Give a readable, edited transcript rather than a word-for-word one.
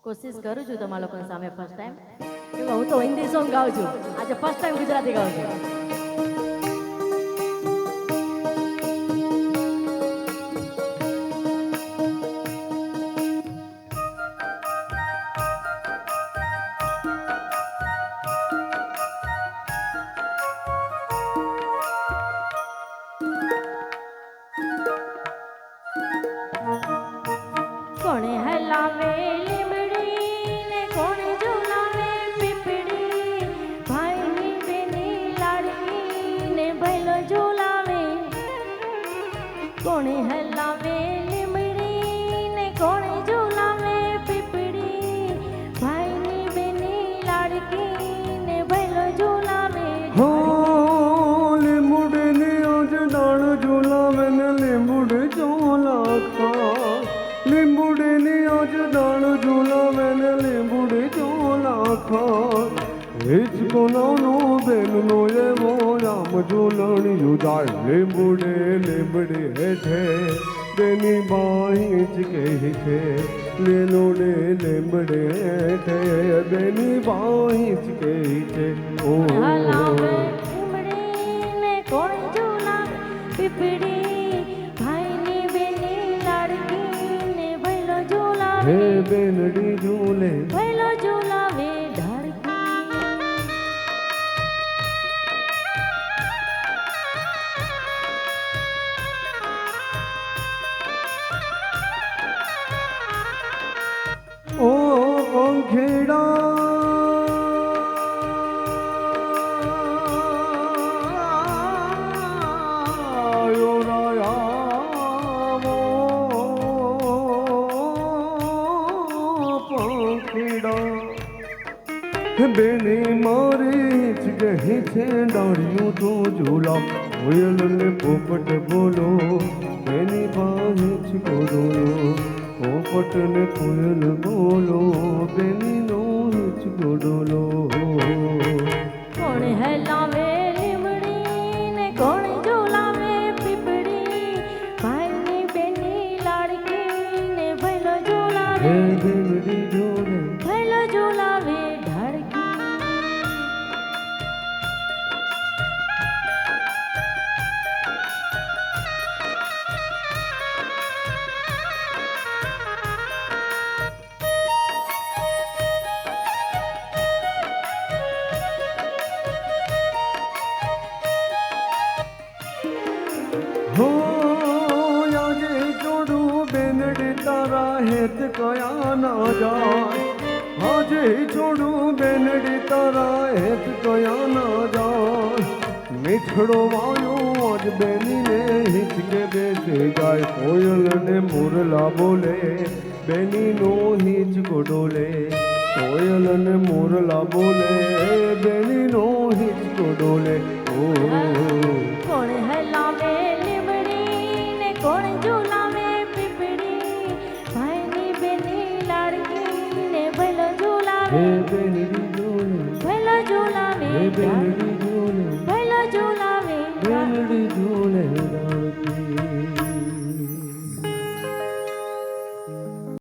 કોશિશ કરું છું તમારા લોકોની સામે ફર્સ્ટ ટાઈમ. હું તો હિન્દી સોંગ ગાઉં છું, આજે ફર્સ્ટ ટાઈમ ગુજરાતી ગાઉં છું. કોણે હલાવે લીમડી ને કોણે ઝુલાવે પીપળી, ભાઈની બેની લાડકી ને ભૈલો ઝુલાવે. કોણે હલાવે લીમડી ને કોણે ઝુલાવે પીપળી, ભાઈની બેની લાડકી ને ભૈલો ઝુલાવે. હો લીંબુડીની આજ ડાળ ઝુલાવે ને લીંબુડ ઝોલા ખા. લીંબુડીની આજ ડાળ ઝુલાવે ને લીંબુડી ઝોલા ખા. હિચકો નાનો બેનનો એવો રામ ઝૂલણિયું જાય. લીંબુડે લીંબડી હેઠે બેની બાઈ જ કહી છે. લીલોડે લીંબડે હેઠે બેની બાઈ જ કહી છે. હલાવે લીમડી ને કોણે ઝુલાવે પીપળી, ભાઈની બેની લાડકી ને ભૈલો ઝુલાવે. હે બેનડી ઝૂલે ભૈલો ઝુલાવે ઢાળકી. ઓ પંખીડા બેની મારી જ ગહી છે ડાળિયું તો ઝૂલા. કોયલ ને પોપટ બોલો બેની પાસે જ ગોડોલો. પોપટ ને કોયલ બોલો બેની નો જ ગોડોલો. કોણે હલાવે લીમડી ને કોણે ઝુલાવે પીપળી, ભાઈની બેની લાડકી ને ભૈલો હે ઝુલાવે. બેનડી ઝૂલે ભૈલો ઝુલાવે ઢાળકી. હો આજે જોડું બેનડી તારા હેત કયા ના જાય. આજે જોડું બેનડી તારા હેત કયા ના જાય. મીઠડો વાયો આજ બેનીને હિચકે બેસે જાય. કોયલ ને મોરલા બોલે બેની નો હિચકો ડોલે. કોયલ ને મોરલા બોલે બેની નો હિચકો ડોલે. ઓ કોણે હલાવે લીમડી ને કોણે ઝુલાવે પીપળી, ભાઈની બેની લાડકી ને ભૈલો હે ઝુલાવે. બેનડી ઝૂલે ભૈલો ઝુલાવે હે ઢાળકી. બેનડી